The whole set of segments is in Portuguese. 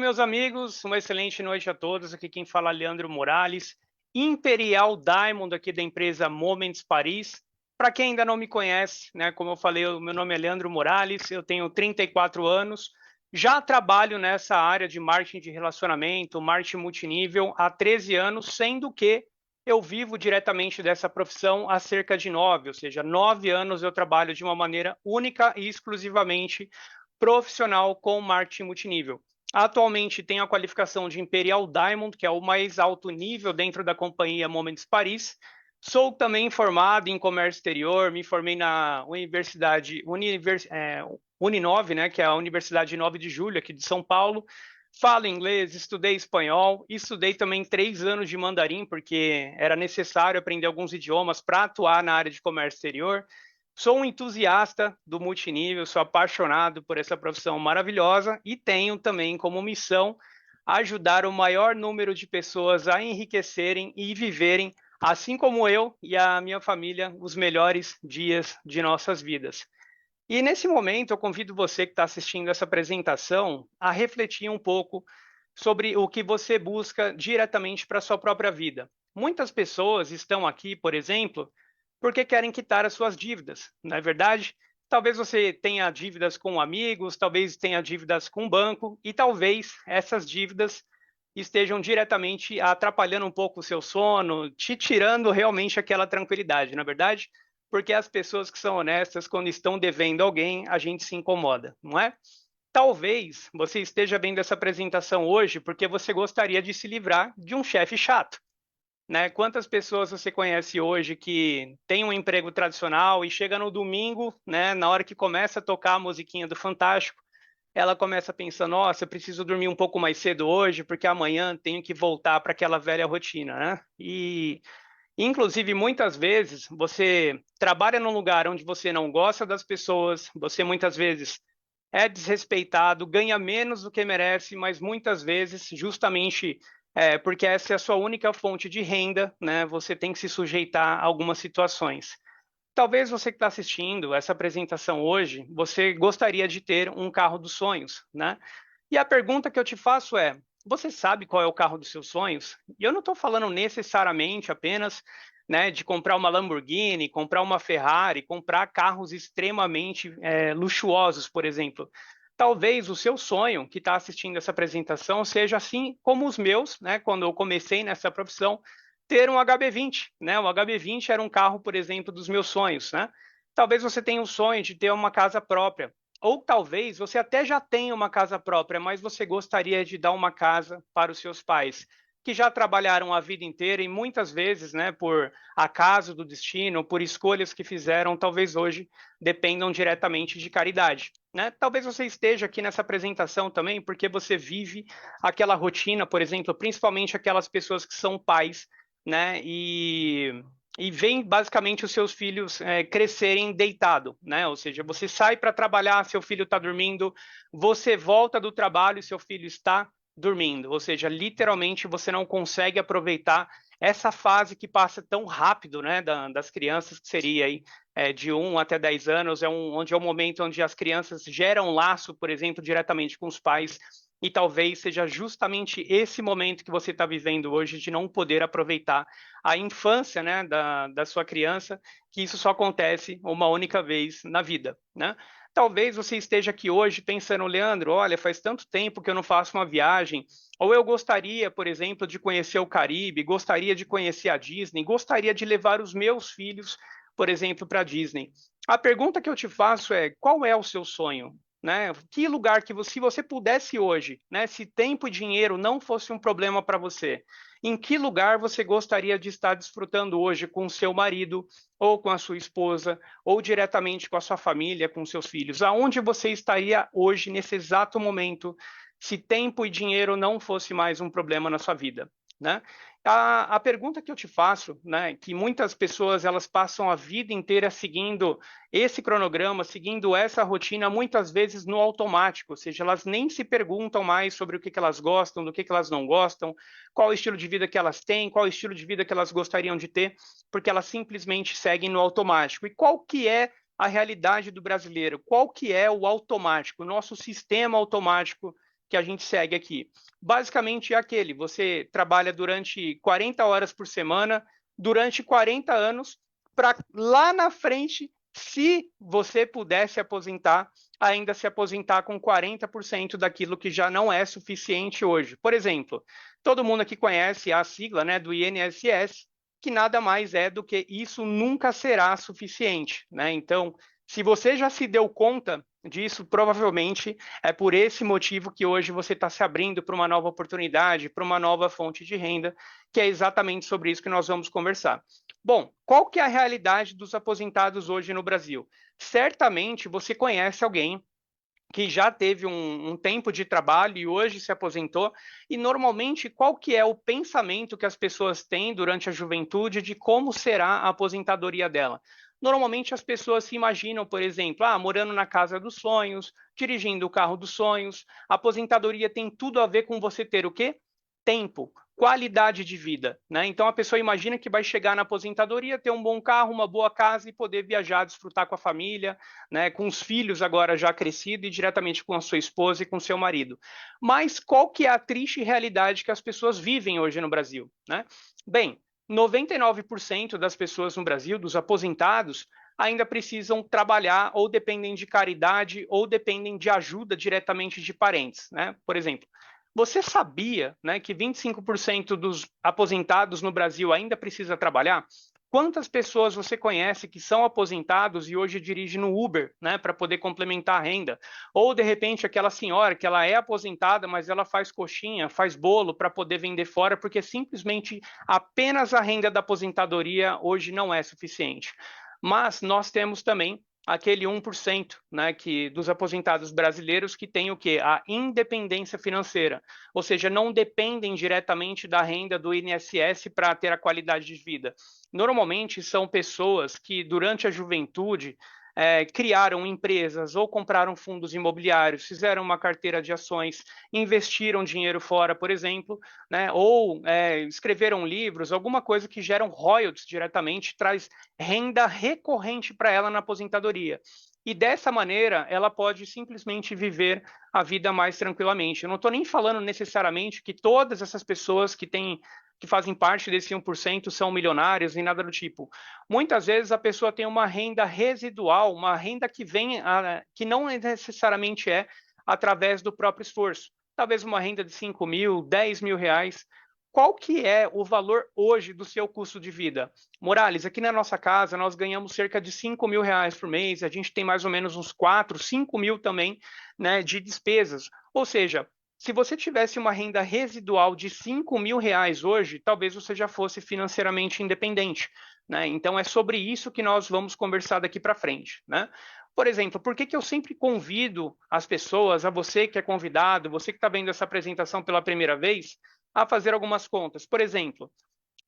Meus amigos, uma excelente noite a todos. Aqui quem fala é Leandro Morales, Imperial Diamond aqui da empresa Moments Paris. Para quem ainda não me conhece, né, como eu falei, o meu nome é Leandro Morales, eu tenho 34 anos, já trabalho nessa área de marketing de relacionamento, marketing multinível há 13 anos, sendo que eu vivo diretamente dessa profissão há cerca de 9, ou seja, 9 anos eu trabalho de uma maneira única e exclusivamente profissional com marketing multinível. Atualmente tem a qualificação de Imperial Diamond, que é o mais alto nível dentro da companhia Moments Paris. Sou também formado em comércio exterior, me formei na Uninove, né, que é a Universidade 9 de Julho, aqui de São Paulo. Falo inglês, estudei espanhol, estudei também 3 anos de mandarim, porque era necessário aprender alguns idiomas para atuar na área de comércio exterior. Sou um entusiasta do multinível, sou apaixonado por essa profissão maravilhosa e tenho também como missão ajudar o maior número de pessoas a enriquecerem e viverem, assim como eu e a minha família, os melhores dias de nossas vidas. E nesse momento, eu convido você que está assistindo essa apresentação a refletir um pouco sobre o que você busca diretamente para a sua própria vida. Muitas pessoas estão aqui, por exemplo, porque querem quitar as suas dívidas, não é verdade? Talvez você tenha dívidas com amigos, talvez tenha dívidas com o banco, e talvez essas dívidas estejam diretamente atrapalhando um pouco o seu sono, te tirando realmente aquela tranquilidade, não é verdade? Porque as pessoas que são honestas, quando estão devendo alguém, a gente se incomoda, não é? Talvez você esteja vendo essa apresentação hoje porque você gostaria de se livrar de um chefe chato, né? Quantas pessoas você conhece hoje que tem um emprego tradicional e chega no domingo, né, na hora que começa a tocar a musiquinha do Fantástico, ela começa a pensar, nossa, eu preciso dormir um pouco mais cedo hoje, porque amanhã tenho que voltar para aquela velha rotina, né? E, inclusive, muitas vezes você trabalha num lugar onde você não gosta das pessoas, você muitas vezes é desrespeitado, ganha menos do que merece, mas muitas vezes, justamente porque essa é a sua única fonte de renda, né, você tem que se sujeitar a algumas situações. Talvez você que está assistindo essa apresentação hoje, você gostaria de ter um carro dos sonhos, né? E a pergunta que eu te faço é: você sabe qual é o carro dos seus sonhos? E eu não estou falando necessariamente apenas, né, de comprar uma Lamborghini, comprar uma Ferrari, comprar carros extremamente luxuosos, por exemplo. Talvez o seu sonho que está assistindo essa apresentação seja assim como os meus, né? Quando eu comecei nessa profissão, ter um HB20, né? O HB20 era um carro, por exemplo, dos meus sonhos, né? Talvez você tenha o sonho de ter uma casa própria, ou talvez você até já tenha uma casa própria, mas você gostaria de dar uma casa para os seus pais, que já trabalharam a vida inteira e muitas vezes, né, por acaso do destino, por escolhas que fizeram, talvez hoje dependam diretamente de caridade, né? Talvez você esteja aqui nessa apresentação também porque você vive aquela rotina, por exemplo, principalmente aquelas pessoas que são pais, né? E vem basicamente os seus filhos crescerem deitado, né? Ou seja, você sai para trabalhar, seu filho está dormindo, você volta do trabalho e seu filho está dormindo. Ou seja, literalmente você não consegue aproveitar essa fase que passa tão rápido, né? Das crianças, que seria aí de 1 até 10 anos, onde é o momento onde as crianças geram laço, por exemplo, diretamente com os pais. E talvez seja justamente esse momento que você está vivendo hoje de não poder aproveitar a infância, né, da sua criança, que isso só acontece uma única vez na vida, né? Talvez você esteja aqui hoje pensando, Leandro, olha, faz tanto tempo que eu não faço uma viagem, ou eu gostaria, por exemplo, de conhecer o Caribe, gostaria de conhecer a Disney, gostaria de levar os meus filhos, por exemplo, para a Disney. A pergunta que eu te faço é: qual é o seu sonho? Né? Que lugar que você, se você pudesse hoje, né, se tempo e dinheiro não fosse um problema para você, em que lugar você gostaria de estar desfrutando hoje com seu marido, ou com a sua esposa, ou diretamente com a sua família, com seus filhos? Aonde você estaria hoje, nesse exato momento, se tempo e dinheiro não fosse mais um problema na sua vida, né? A pergunta que eu te faço, né, que muitas pessoas elas passam a vida inteira seguindo esse cronograma, seguindo essa rotina, muitas vezes no automático, ou seja, elas nem se perguntam mais sobre o que elas gostam, do que elas não gostam, qual o estilo de vida que elas têm, qual o estilo de vida que elas gostariam de ter, porque elas simplesmente seguem no automático. E qual que é a realidade do brasileiro? Qual que é o automático, o nosso sistema automático que a gente segue aqui? Basicamente é aquele, você trabalha durante 40 horas por semana, durante 40 anos, para lá na frente, se você puder se aposentar, ainda se aposentar com 40% daquilo que já não é suficiente hoje. Por exemplo, todo mundo aqui conhece a sigla, né, do INSS, que nada mais é do que isso nunca será suficiente, né? Então, se você já se deu conta disso, provavelmente é por esse motivo que hoje você está se abrindo para uma nova oportunidade, para uma nova fonte de renda, que é exatamente sobre isso que nós vamos conversar. Bom, qual que é a realidade dos aposentados hoje no Brasil? Certamente você conhece alguém que já teve um tempo de trabalho e hoje se aposentou, e normalmente qual que é o pensamento que as pessoas têm durante a juventude de como será a aposentadoria dela? Normalmente as pessoas se imaginam, por exemplo, morando na casa dos sonhos, dirigindo o carro dos sonhos. A aposentadoria tem tudo a ver com você ter o quê? Tempo, qualidade de vida, né? Então a pessoa imagina que vai chegar na aposentadoria, ter um bom carro, uma boa casa e poder viajar, desfrutar com a família, né? Com os filhos agora já crescidos e diretamente com a sua esposa e com seu marido. Mas qual que é a triste realidade que as pessoas vivem hoje no Brasil, né? Bem, 99% das pessoas no Brasil, dos aposentados, ainda precisam trabalhar ou dependem de caridade ou dependem de ajuda diretamente de parentes, né? Por exemplo, você sabia, né, que 25% dos aposentados no Brasil ainda precisa trabalhar? Quantas pessoas você conhece que são aposentados e hoje dirigem no Uber, né, para poder complementar a renda? Ou, de repente, aquela senhora que ela é aposentada, mas ela faz coxinha, faz bolo para poder vender fora, porque simplesmente apenas a renda da aposentadoria hoje não é suficiente. Mas nós temos também aquele 1%, né, dos aposentados brasileiros que tem o quê? A independência financeira, ou seja, não dependem diretamente da renda do INSS para ter a qualidade de vida. Normalmente são pessoas que durante a juventude criaram empresas ou compraram fundos imobiliários, fizeram uma carteira de ações, investiram dinheiro fora, por exemplo, né, ou escreveram livros, alguma coisa que geram royalties diretamente, traz renda recorrente para ela na aposentadoria. E dessa maneira, ela pode simplesmente viver a vida mais tranquilamente. Eu não estou nem falando necessariamente que todas essas pessoas que fazem parte desse 1% são milionários, nem nada do tipo. Muitas vezes a pessoa tem uma renda residual, uma renda que não necessariamente é através do próprio esforço. Talvez uma renda de 5 mil, 10 mil reais. Qual que é o valor hoje do seu custo de vida? Morales, aqui na nossa casa nós ganhamos cerca de 5 mil reais por mês, a gente tem mais ou menos uns 4, 5 mil também, né, de despesas. Ou seja, se você tivesse uma renda residual de 5 mil reais hoje, talvez você já fosse financeiramente independente, né? Então é sobre isso que nós vamos conversar daqui para frente, né? Por exemplo, por que eu sempre convido as pessoas, a você que é convidado, você que está vendo essa apresentação pela primeira vez, a fazer algumas contas? Por exemplo,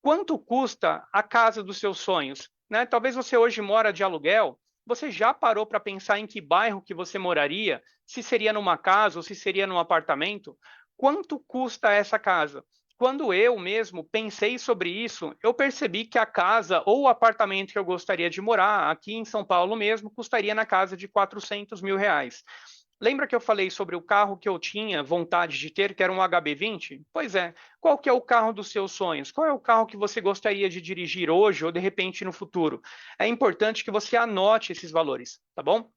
quanto custa a casa dos seus sonhos, né? Talvez você hoje mora de aluguel, você já parou para pensar em que bairro que você moraria? Se seria numa casa ou se seria num apartamento? Quanto custa essa casa? Quando eu mesmo pensei sobre isso, eu percebi que a casa ou o apartamento que eu gostaria de morar, aqui em São Paulo mesmo, custaria na casa de 400 mil reais. Lembra que eu falei sobre o carro que eu tinha vontade de ter, que era um HB20? Pois é. Qual que é o carro dos seus sonhos? Qual é o carro que você gostaria de dirigir hoje ou de repente no futuro? É importante que você anote esses valores, tá bom?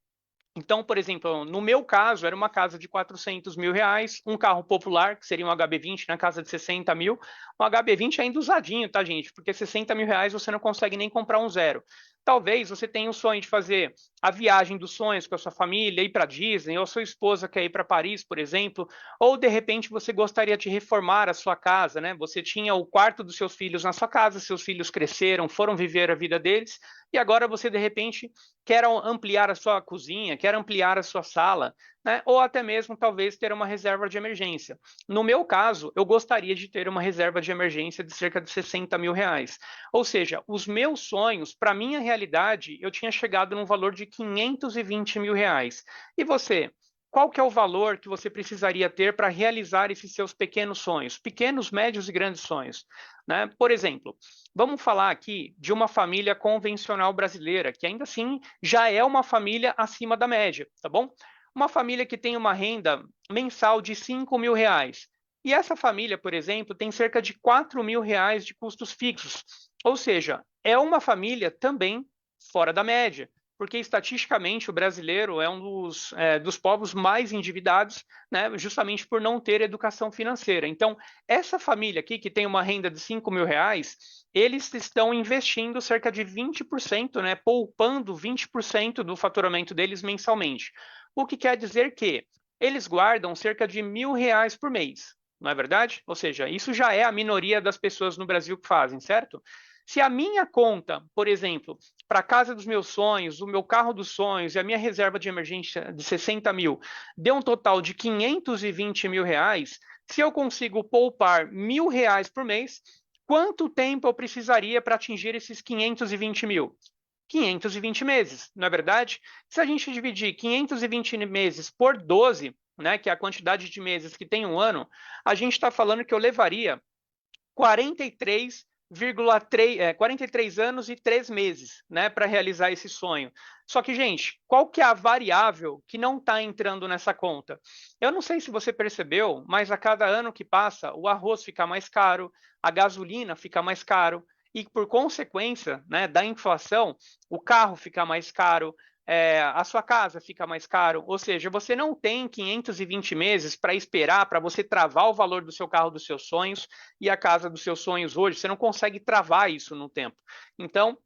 Então, por exemplo, no meu caso, era uma casa de 400 mil reais, um carro popular, que seria um HB20 na casa de 60 mil, um HB20 ainda usadinho, tá, gente? Porque 60 mil reais você não consegue nem comprar um zero. Talvez você tenha o sonho de fazer a viagem dos sonhos com a sua família, ir para Disney, ou a sua esposa quer ir para Paris, por exemplo, ou de repente você gostaria de reformar a sua casa, né? Você tinha o quarto dos seus filhos na sua casa, seus filhos cresceram, foram viver a vida deles, e agora você de repente quer ampliar a sua cozinha, quer ampliar a sua sala, né? Ou até mesmo talvez ter uma reserva de emergência. No meu caso, eu gostaria de ter uma reserva de emergência de cerca de 60 mil reais. Ou seja, os meus sonhos, para minha realidade, eu tinha chegado num valor de 520 mil reais. E você? Qual que é o valor que você precisaria ter para realizar esses seus pequenos sonhos, pequenos, médios e grandes sonhos, né? Por exemplo, vamos falar aqui de uma família convencional brasileira, que ainda assim já é uma família acima da média, tá bom? uma família que tem uma renda mensal de R$ 5.000. E essa família, por exemplo, tem cerca de R$ 4.000 de custos fixos. Ou seja, é uma família também fora da média, porque estatisticamente o brasileiro é um dos povos mais endividados, né, justamente por não ter educação financeira. Então, essa família aqui, que tem uma renda de R$ 5.000, eles estão investindo cerca de 20%, né, poupando 20% do faturamento deles mensalmente. O que quer dizer que eles guardam cerca de R$ 1.000 por mês, não é verdade? Ou seja, isso já é a minoria das pessoas no Brasil que fazem, certo? Se a minha conta, por exemplo, para a casa dos meus sonhos, o meu carro dos sonhos e a minha reserva de emergência de 60 mil deu um total de R$ 520.000, se eu consigo poupar R$ 1.000 por mês, quanto tempo eu precisaria para atingir esses 520 mil? 520 meses, não é verdade? Se a gente dividir 520 meses por 12, né, que é a quantidade de meses que tem um ano, a gente está falando que eu levaria 43 anos e 3 meses, né, para realizar esse sonho. Só que, gente, qual que é a variável que não está entrando nessa conta? Eu não sei se você percebeu, mas a cada ano que passa, o arroz fica mais caro, a gasolina fica mais caro, e por consequência, né, da inflação, o carro fica mais caro, a sua casa fica mais caro, ou seja, você não tem 520 meses para esperar para você travar o valor do seu carro dos seus sonhos e a casa dos seus sonhos hoje, você não consegue travar isso no tempo. Então,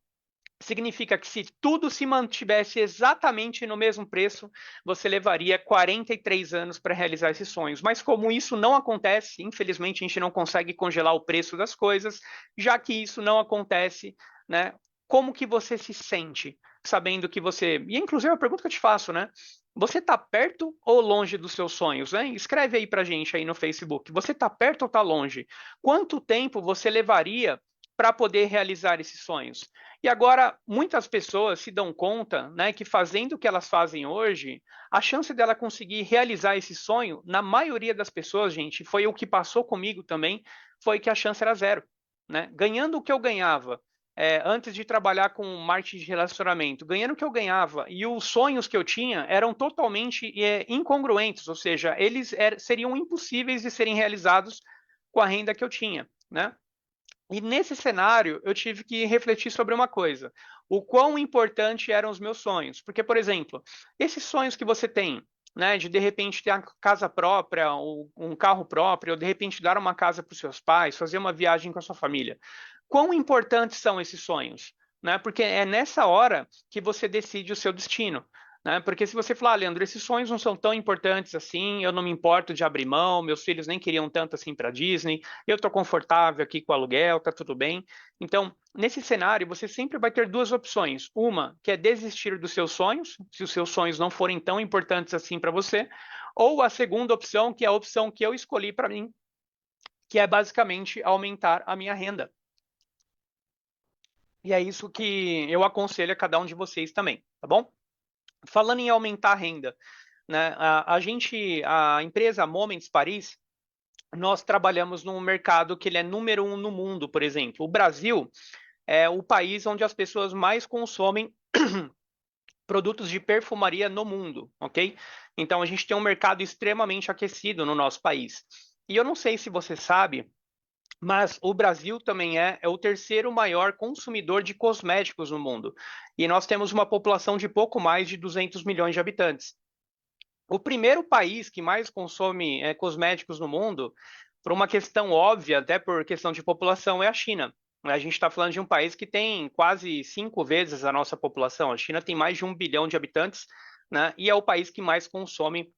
significa que se tudo se mantivesse exatamente no mesmo preço, você levaria 43 anos para realizar esses sonhos. Mas como isso não acontece, infelizmente a gente não consegue congelar o preço das coisas, já que isso não acontece, né? Como que você se sente sabendo que você... E inclusive a pergunta que eu te faço, né? Você está perto ou longe dos seus sonhos, né? Escreve aí para a gente aí no Facebook. Você está perto ou está longe? Quanto tempo você levaria para poder realizar esses sonhos? E agora, muitas pessoas se dão conta, né, que fazendo o que elas fazem hoje, a chance dela conseguir realizar esse sonho, na maioria das pessoas, gente, foi o que passou comigo também, foi que a chance era zero. Né? Ganhando o que eu ganhava antes de trabalhar com marketing de relacionamento, ganhando o que eu ganhava e os sonhos que eu tinha eram totalmente incongruentes, ou seja, eles seriam impossíveis de serem realizados com a renda que eu tinha. Né? E nesse cenário, eu tive que refletir sobre uma coisa: o quão importante eram os meus sonhos. Porque, por exemplo, esses sonhos que você tem, né, de repente ter uma casa própria, ou um carro próprio, ou de repente dar uma casa para os seus pais, fazer uma viagem com a sua família. Quão importantes são esses sonhos? Né? Porque é nessa hora que você decide o seu destino. Né? Porque se você falar, Leandro, esses sonhos não são tão importantes assim, eu não me importo de abrir mão, meus filhos nem queriam tanto assim para Disney, eu estou confortável aqui com o aluguel, tá tudo bem. Então, nesse cenário, você sempre vai ter duas opções. Uma, que é desistir dos seus sonhos, se os seus sonhos não forem tão importantes assim para você, ou a segunda opção, que é a opção que eu escolhi para mim, que é basicamente aumentar a minha renda. E é isso que eu aconselho a cada um de vocês também, tá bom? Falando em aumentar a renda, né, a empresa Moments Paris, nós trabalhamos num mercado que ele é número 1 no mundo, por exemplo. O Brasil é o país onde as pessoas mais consomem produtos de perfumaria no mundo, ok? Então a gente tem um mercado extremamente aquecido no nosso país. E eu não sei se você sabe, mas o Brasil também é o terceiro maior consumidor de cosméticos no mundo. E nós temos uma população de pouco mais de 200 milhões de habitantes. O primeiro país que mais consome cosméticos no mundo, por uma questão óbvia, até por questão de população, é a China. A gente está falando de um país que tem quase 5 vezes a nossa população. A China tem mais de 1 bilhão de habitantes, né? E é o país que mais consome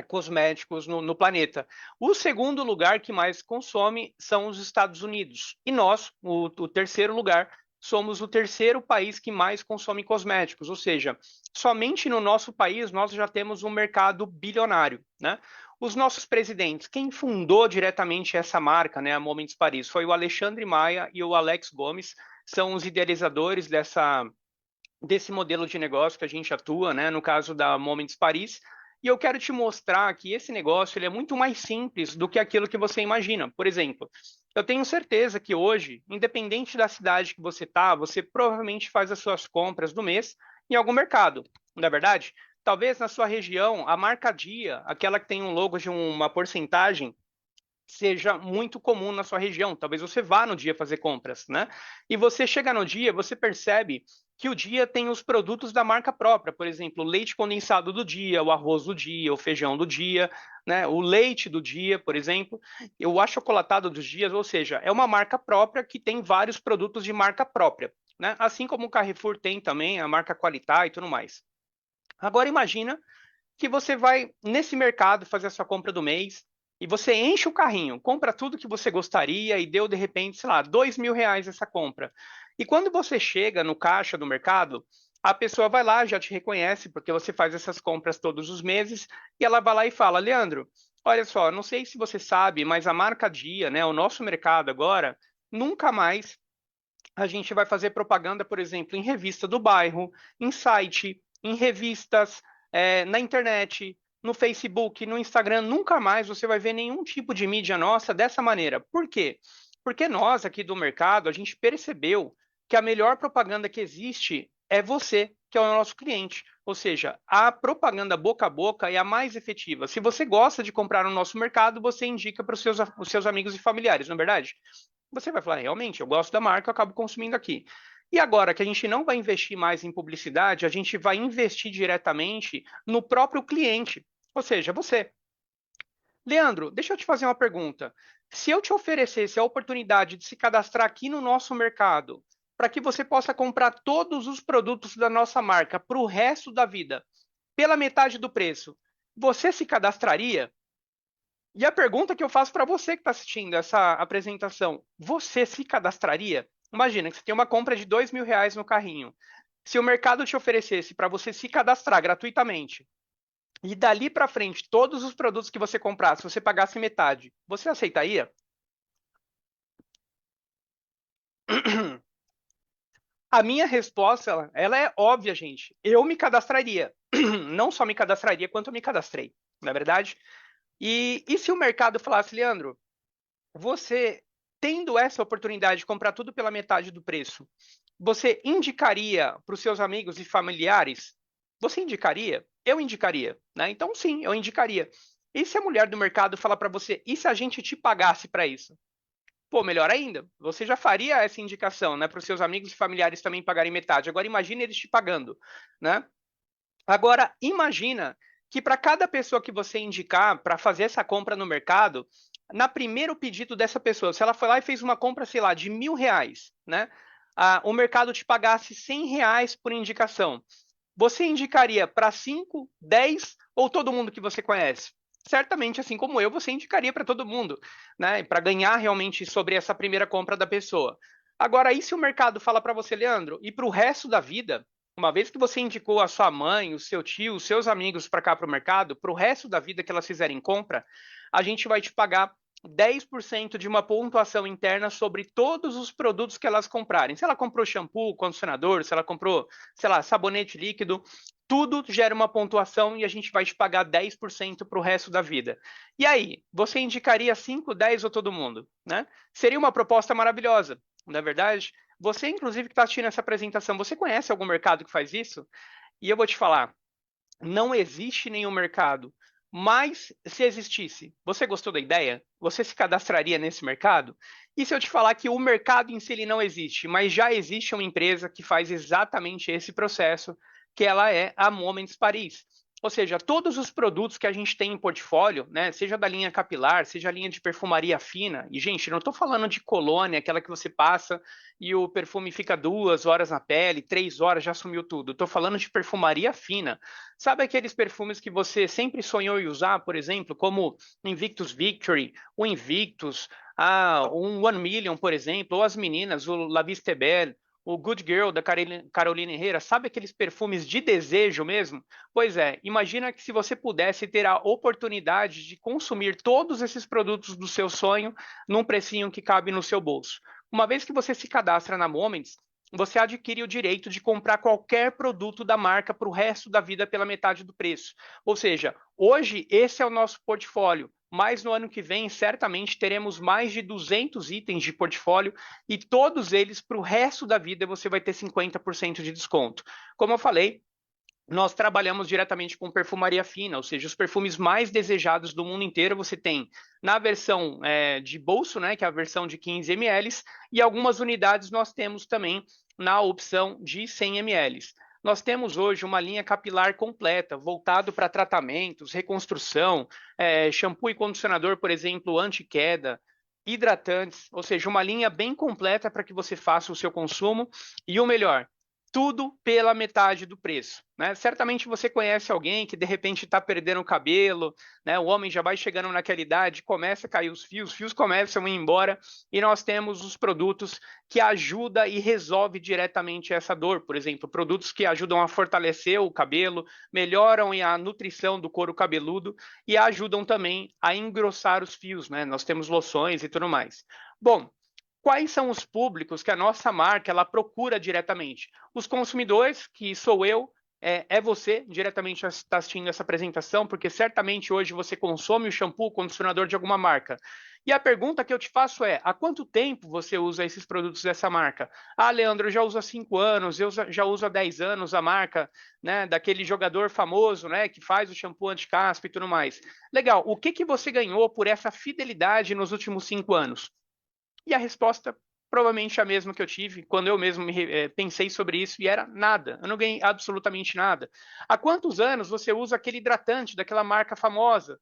cosméticos no planeta. O segundo lugar que mais consome são os Estados Unidos. E nós, o terceiro lugar, somos o terceiro país que mais consome cosméticos. Ou seja, somente no nosso país nós já temos um mercado bilionário. Né? Os nossos presidentes, quem fundou diretamente essa marca, né, a Moments Paris, foi o Alexandre Maia e o Alex Gomes, são os idealizadores desse modelo de negócio que a gente atua, né, no caso da Moments Paris. E eu quero te mostrar que esse negócio ele é muito mais simples do que aquilo que você imagina. Por exemplo, eu tenho certeza que hoje, independente da cidade que você está, você provavelmente faz as suas compras do mês em algum mercado, não é verdade? talvez na sua região, a marca Dia, aquela que tem um logo de uma porcentagem, seja muito comum na sua região. Talvez você vá no Dia fazer compras, né? E você chega no Dia, você percebe que o Dia tem os produtos da marca própria, por exemplo, o leite condensado do Dia, o arroz do Dia, o feijão do Dia, né? O leite do Dia, por exemplo, o achocolatado dos Dias, ou seja, é uma marca própria que tem vários produtos de marca própria, né? Assim como o Carrefour tem também a marca Qualitá e tudo mais. Agora imagina que você vai nesse mercado fazer a sua compra do mês e você enche o carrinho, compra tudo que você gostaria e deu de repente, sei lá, R$ 2.000 essa compra. E quando você chega no caixa do mercado, a pessoa vai lá, já te reconhece, porque você faz essas compras todos os meses, e ela vai lá e fala: Leandro, olha só, não sei se você sabe, mas a marca Dia, né, o nosso mercado agora, nunca mais a gente vai fazer propaganda, por exemplo, em revista do bairro, em site, em revistas, na internet, no Facebook, no Instagram. Nunca mais você vai ver nenhum tipo de mídia nossa dessa maneira. Por quê? Porque nós aqui do mercado, a gente percebeu que a melhor propaganda que existe é você, que é o nosso cliente. Ou seja, a propaganda boca a boca é a mais efetiva. Se você gosta de comprar no nosso mercado, você indica para os seus amigos e familiares, não é verdade? Você vai falar: realmente, eu gosto da marca, eu acabo consumindo aqui. E agora que a gente não vai investir mais em publicidade, a gente vai investir diretamente no próprio cliente, ou seja, você. Leandro, deixa eu te fazer uma pergunta. Se eu te oferecesse a oportunidade de se cadastrar aqui no nosso mercado, para que você possa comprar todos os produtos da nossa marca para o resto da vida, pela metade do preço, você se cadastraria? E a pergunta que eu faço para você que está assistindo essa apresentação: você se cadastraria? Imagina que você tem uma compra de R$ 2.000 no carrinho. Se o mercado te oferecesse para você se cadastrar gratuitamente e dali para frente todos os produtos que você comprasse, você pagasse metade, você aceitaria? A minha resposta, ela é óbvia, gente. Eu me cadastraria. Não só me cadastraria, quanto eu me cadastrei, não é verdade? E se o mercado falasse: Leandro, você tendo essa oportunidade de comprar tudo pela metade do preço, você indicaria para os seus amigos e familiares? Você indicaria? Eu indicaria, né? Então, sim, eu indicaria. E se a mulher do mercado falar para você: e se a gente te pagasse para isso? Pô, melhor ainda, você já faria essa indicação, né, para os seus amigos e familiares também pagarem metade. Agora imagine eles te pagando, né? Agora, imagina que para cada pessoa que você indicar para fazer essa compra no mercado, na primeiro pedido dessa pessoa, se ela foi lá e fez uma compra, sei lá, de R$ 1.000, né? O mercado te pagasse R$ 100 por indicação. Você indicaria para 5, 10 ou todo mundo que você conhece? Certamente, assim como eu, você indicaria para todo mundo, né? Para ganhar realmente sobre essa primeira compra da pessoa. Agora, e se o mercado fala para você: Leandro, e para o resto da vida, uma vez que você indicou a sua mãe, o seu tio, os seus amigos para cá para o mercado, para o resto da vida que elas fizerem compra, a gente vai te pagar 10% de uma pontuação interna sobre todos os produtos que elas comprarem. Se ela comprou shampoo, condicionador, se ela comprou, sei lá, sabonete líquido, tudo gera uma pontuação e a gente vai te pagar 10% para o resto da vida. E aí, você indicaria 5, 10 ou todo mundo, né? Seria uma proposta maravilhosa, não é verdade? Você, inclusive, que está assistindo essa apresentação, você conhece algum mercado que faz isso? E eu vou te falar: não existe nenhum mercado. Mas se existisse, você gostou da ideia? Você se cadastraria nesse mercado? E se eu te falar que o mercado em si ele não existe, mas já existe uma empresa que faz exatamente esse processo, que ela é a Moments Paris. Ou seja, todos os produtos que a gente tem em portfólio, né, seja da linha capilar, seja a linha de perfumaria fina, e gente, não estou falando de colônia, aquela que você passa e o perfume fica 2 horas na pele, 3 horas já sumiu tudo. Estou falando de perfumaria fina. Sabe aqueles perfumes que você sempre sonhou em usar, por exemplo, como Invictus Victory, o Invictus, um One Million, por exemplo, ou as meninas, o La Vie est Belle, o Good Girl da Carolina Herrera, sabe aqueles perfumes de desejo mesmo? Pois é, imagina que se você pudesse ter a oportunidade de consumir todos esses produtos do seu sonho num precinho que cabe no seu bolso. Uma vez que você se cadastra na Moments, você adquire o direito de comprar qualquer produto da marca para o resto da vida pela metade do preço. Ou seja, hoje esse é o nosso portfólio, mas no ano que vem certamente teremos mais de 200 itens de portfólio e todos eles para o resto da vida você vai ter 50% de desconto. Como eu falei, nós trabalhamos diretamente com perfumaria fina, ou seja, os perfumes mais desejados do mundo inteiro você tem na versão de bolso, né, que é a versão de 15 ml, e algumas unidades nós temos também na opção de 100 ml. Nós temos hoje uma linha capilar completa, voltado para tratamentos, reconstrução, shampoo e condicionador, por exemplo, anti-queda, hidratantes, ou seja, uma linha bem completa para que você faça o seu consumo, e o melhor, tudo pela metade do preço, né? Certamente você conhece alguém que de repente está perdendo o cabelo, né? O homem já vai chegando naquela idade, começa a cair os fios começam a ir embora, e nós temos os produtos que ajudam e resolvem diretamente essa dor. Por exemplo, produtos que ajudam a fortalecer o cabelo, melhoram a nutrição do couro cabeludo e ajudam também a engrossar os fios, né? Nós temos loções e tudo mais. Bom, quais são os públicos que a nossa marca ela procura diretamente? Os consumidores, que sou eu, é você diretamente está assistindo essa apresentação, porque certamente hoje você consome o shampoo, o condicionador de alguma marca. E a pergunta que eu te faço é: há quanto tempo você usa esses produtos dessa marca? Ah, Leandro, eu já uso há 5 anos, eu já uso há 10 anos a marca, né, daquele jogador famoso, né, que faz o shampoo anti-caspa e tudo mais. Legal, o que você ganhou por essa fidelidade nos últimos 5 anos? E a resposta provavelmente a mesma que eu tive quando eu mesmo pensei sobre isso, e era nada. Eu não ganhei absolutamente nada. Há quantos anos você usa aquele hidratante daquela marca famosa?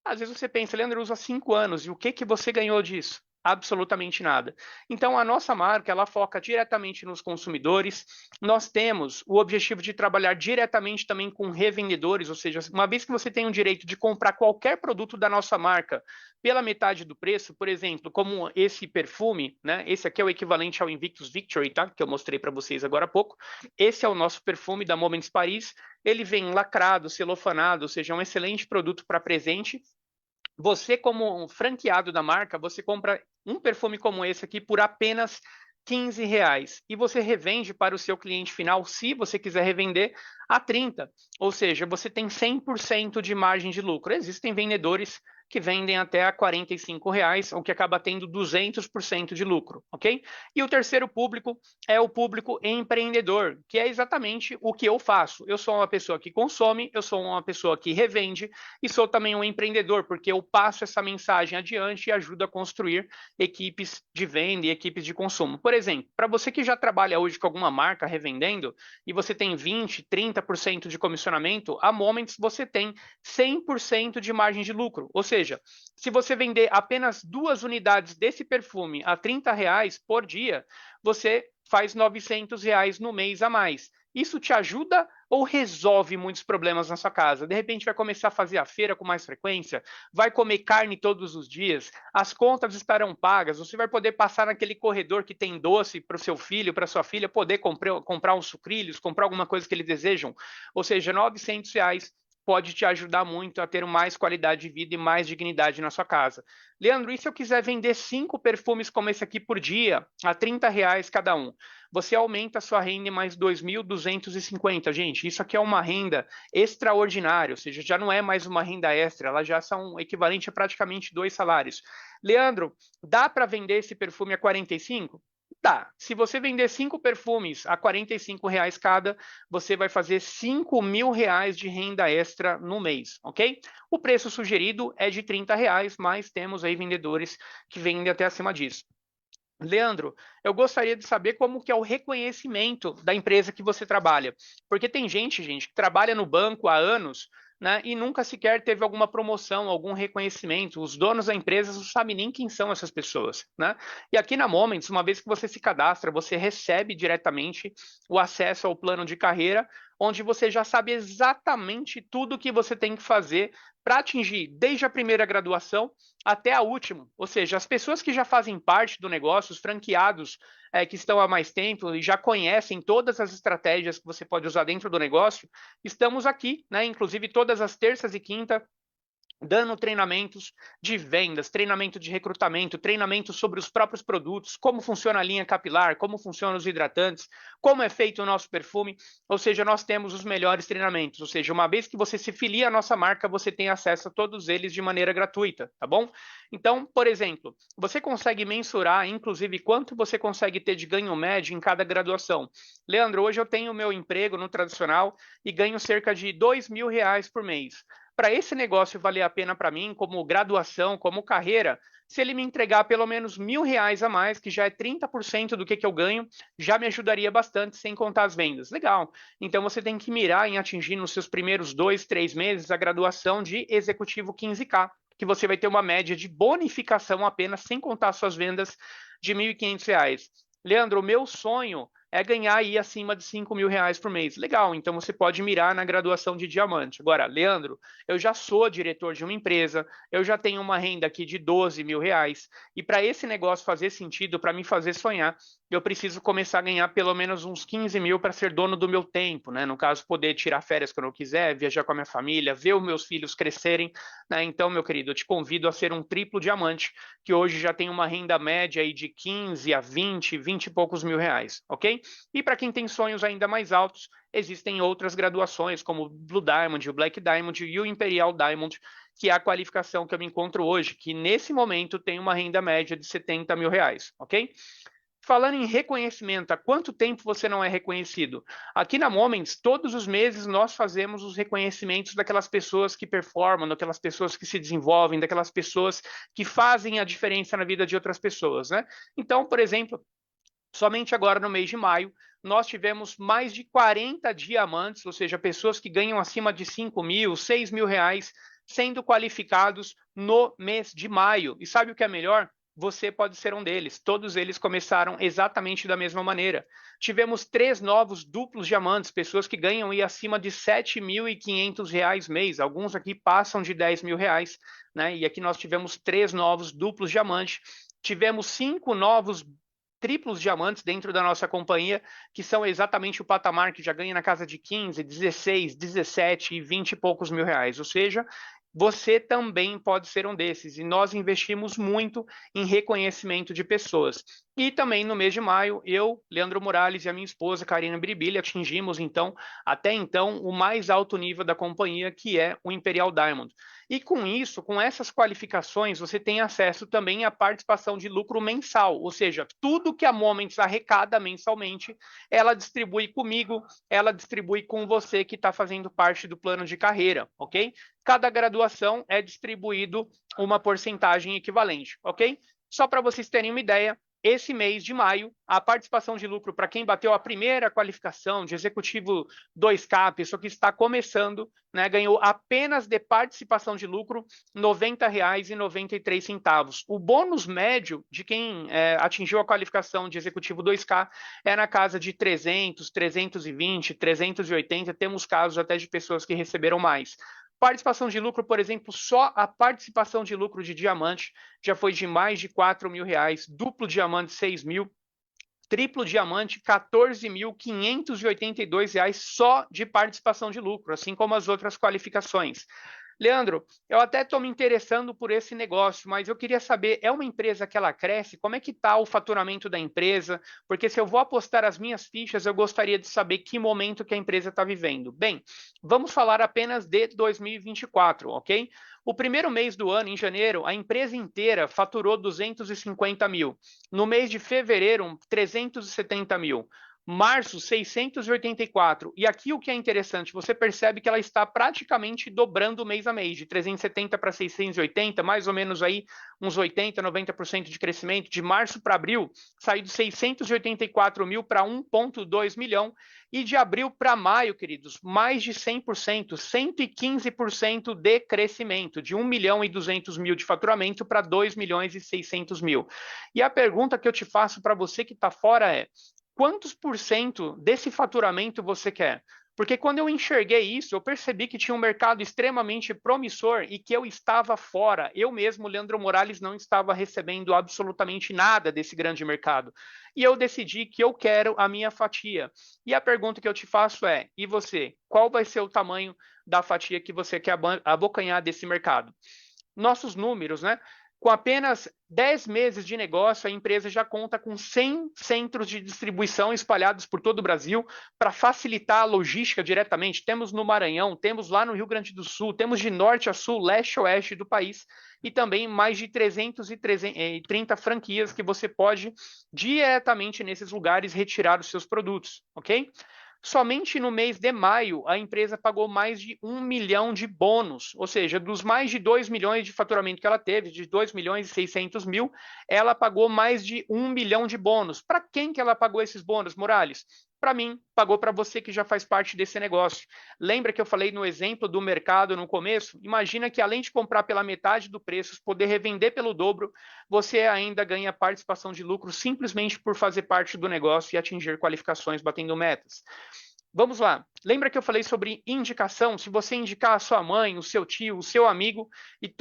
Às vezes você pensa, Leandro, eu uso há 5 anos, e o que você ganhou disso? Absolutamente nada. Então, a nossa marca, ela foca diretamente nos consumidores. Nós temos o objetivo de trabalhar diretamente também com revendedores, ou seja, uma vez que você tem o direito de comprar qualquer produto da nossa marca pela metade do preço, por exemplo, como esse perfume, né? Esse aqui é o equivalente ao Invictus Victory, tá? Que eu mostrei para vocês agora há pouco. Esse é o nosso perfume da Moments Paris. Ele vem lacrado, celofanado, ou seja, é um excelente produto para presente. Você, como um franqueado da marca, você compra um perfume como esse aqui por apenas R$ 15 e você revende para o seu cliente final, se você quiser revender, a 30. Ou seja, você tem 100% de margem de lucro. Existem vendedores que vendem até a R$ 45, o que acaba tendo 200% de lucro, ok? E o terceiro público é o público empreendedor, que é exatamente o que eu faço. Eu sou uma pessoa que consome, eu sou uma pessoa que revende e sou também um empreendedor, porque eu passo essa mensagem adiante e ajudo a construir equipes de venda e equipes de consumo. Por exemplo, para você que já trabalha hoje com alguma marca revendendo e você tem 20, 30% de comissionamento, a Moments você tem 100% de margem de lucro. Ou seja, se você vender apenas 2 unidades desse perfume a R$ 30 por dia, você faz R$ 900 no mês a mais. Isso te ajuda ou resolve muitos problemas na sua casa? De repente vai começar a fazer a feira com mais frequência, vai comer carne todos os dias, as contas estarão pagas, você vai poder passar naquele corredor que tem doce para o seu filho, para sua filha, poder comprar uns sucrilhos, comprar alguma coisa que eles desejam. Ou seja, R$ 900 pode te ajudar muito a ter mais qualidade de vida e mais dignidade na sua casa. Leandro, e se eu quiser vender 5 perfumes como esse aqui por dia, a R$ 30 cada um? Você aumenta a sua renda em mais 2.250. Gente, isso aqui é uma renda extraordinária, ou seja, já não é mais uma renda extra, elas já são equivalente a praticamente 2 salários. Leandro, dá para vender esse perfume a 45? Dá. Se você vender 5 perfumes a R$ 45 cada, você vai fazer R$ 5.000 de renda extra no mês, ok? O preço sugerido é de R$ 30, mas temos aí vendedores que vendem até acima disso. Leandro, eu gostaria de saber como que é o reconhecimento da empresa que você trabalha. Porque tem gente, que trabalha no banco há anos, né, e nunca sequer teve alguma promoção, algum reconhecimento. Os donos da empresa não sabem nem quem são essas pessoas, né? E aqui na Moments, uma vez que você se cadastra, você recebe diretamente o acesso ao plano de carreira, onde você já sabe exatamente tudo o que você tem que fazer para atingir desde a primeira graduação até a última. Ou seja, as pessoas que já fazem parte do negócio, os franqueados que estão há mais tempo e já conhecem todas as estratégias que você pode usar dentro do negócio, estamos aqui, né? Inclusive todas as terças e quintas, dando treinamentos de vendas, treinamento de recrutamento, treinamento sobre os próprios produtos, como funciona a linha capilar, como funcionam os hidratantes, como é feito o nosso perfume, ou seja, nós temos os melhores treinamentos, ou seja, uma vez que você se filia à nossa marca, você tem acesso a todos eles de maneira gratuita, tá bom? Então, por exemplo, você consegue mensurar, inclusive, quanto você consegue ter de ganho médio em cada graduação. Leandro, hoje eu tenho o meu emprego no tradicional e ganho cerca de R$ 2.000 por mês. Para esse negócio valer a pena para mim, como graduação, como carreira, se ele me entregar pelo menos R$ 1.000 a mais, que já é 30% do que eu ganho, já me ajudaria bastante, sem contar as vendas. Legal. Então você tem que mirar em atingir nos seus primeiros 2, 3 meses a graduação de executivo 15K, que você vai ter uma média de bonificação apenas, sem contar suas vendas de R$ 1.500. Leandro, o meu sonho é ganhar aí acima de R$ 5.000 por mês. Legal, então você pode mirar na graduação de diamante. Agora, Leandro, eu já sou diretor de uma empresa, eu já tenho uma renda aqui de R$ 12.000, e para esse negócio fazer sentido, para me fazer sonhar, eu preciso começar a ganhar pelo menos uns 15 mil para ser dono do meu tempo, né? No caso, poder tirar férias quando eu quiser, viajar com a minha família, ver os meus filhos crescerem, né? Então, meu querido, eu te convido a ser um triplo diamante, que hoje já tem uma renda média aí de 15 a 20, 20 e poucos mil reais, ok? E para quem tem sonhos ainda mais altos, existem outras graduações, como o Blue Diamond, o Black Diamond e o Imperial Diamond, que é a qualificação que eu me encontro hoje, que nesse momento tem uma renda média de R$ 70.000, ok? Falando em reconhecimento, há quanto tempo você não é reconhecido? Aqui na Moments, todos os meses nós fazemos os reconhecimentos daquelas pessoas que performam, daquelas pessoas que se desenvolvem, daquelas pessoas que fazem a diferença na vida de outras pessoas, né? Então, por exemplo, somente agora no mês de maio, nós tivemos mais de 40 diamantes, ou seja, pessoas que ganham acima de 5 mil, 6 mil reais, sendo qualificados no mês de maio. E sabe o que é melhor? Você pode ser um deles. Todos eles começaram exatamente da mesma maneira. Tivemos 3 novos duplos diamantes, pessoas que ganham aí acima de R$ 7.500 mês. Alguns aqui passam de R$ 10.000, né? E aqui nós tivemos 3 novos duplos diamantes. Tivemos 5 novos triplos diamantes dentro da nossa companhia, que são exatamente o patamar que já ganha na casa de 15, 16, 17 e 20 e poucos mil reais. Ou seja, você também pode ser um desses. E nós investimos muito em reconhecimento de pessoas. E também no mês de maio, eu, Leandro Morales e a minha esposa, Karina Biribili, atingimos, então, até então, o mais alto nível da companhia, que é o Imperial Diamond. E com isso, com essas qualificações, você tem acesso também à participação de lucro mensal, ou seja, tudo que a Moments arrecada mensalmente, ela distribui comigo, ela distribui com você que está fazendo parte do plano de carreira, ok? Cada graduação é distribuído uma porcentagem equivalente, ok? Só para vocês terem uma ideia, esse mês de maio, a participação de lucro para quem bateu a primeira qualificação de executivo 2K, pessoa que está começando, né, ganhou apenas de participação de lucro R$ 90,93. O bônus médio de quem atingiu a qualificação de executivo 2K é na casa de 300, 320, 380, temos casos até de pessoas que receberam mais. Participação de lucro, por exemplo, só a participação de lucro de diamante já foi de mais de R$ 4.000, duplo diamante 6 mil, triplo diamante R$ 14.582 só de participação de lucro, assim como as outras qualificações. Leandro, eu até estou me interessando por esse negócio, mas eu queria saber, é uma empresa que ela cresce? Como é que está o faturamento da empresa? Porque se eu vou apostar as minhas fichas, eu gostaria de saber que momento que a empresa está vivendo. Bem, vamos falar apenas de 2024, ok? O primeiro mês do ano, em janeiro, a empresa inteira faturou 250 mil. No mês de fevereiro, 370 mil. Março, 684. E aqui o que é interessante, você percebe que ela está praticamente dobrando mês a mês, de 370 para 680, mais ou menos aí uns 80, 90% de crescimento. De março para abril, saiu de 684 mil para 1,2 milhão. E de abril para maio, queridos, mais de 100%, 115% de crescimento, de 1 milhão e 200 mil de faturamento para 2 milhões e 600 mil. E a pergunta que eu te faço para você que está fora é: quantos por cento desse faturamento você quer? Porque quando eu enxerguei isso, eu percebi que tinha um mercado extremamente promissor e que eu estava fora. Eu mesmo, Leandro Morales, não estava recebendo absolutamente nada desse grande mercado. E eu decidi que eu quero a minha fatia. E a pergunta que eu te faço é: e você? Qual vai ser o tamanho da fatia que você quer abocanhar desse mercado? Nossos números, né? Com apenas 10 meses de negócio, a empresa já conta com 100 centros de distribuição espalhados por todo o Brasil para facilitar a logística diretamente. Temos no Maranhão, temos lá no Rio Grande do Sul, temos de norte a sul, leste a oeste do país e também mais de 330 franquias que você pode diretamente nesses lugares retirar os seus produtos, ok? Somente no mês de maio, a empresa pagou mais de 1 milhão de bônus, ou seja, dos mais de 2 milhões de faturamento que ela teve, de 2 milhões e 600 mil, ela pagou mais de 1 milhão de bônus. Para quem que ela pagou esses bônus, Morales? Para mim, pagou para você que já faz parte desse negócio. Lembra que eu falei no exemplo do mercado no começo? Imagina que além de comprar pela metade do preço, poder revender pelo dobro, você ainda ganha participação de lucro simplesmente por fazer parte do negócio e atingir qualificações batendo metas. Vamos lá. Lembra que eu falei sobre indicação? Se você indicar a sua mãe, o seu tio, o seu amigo, e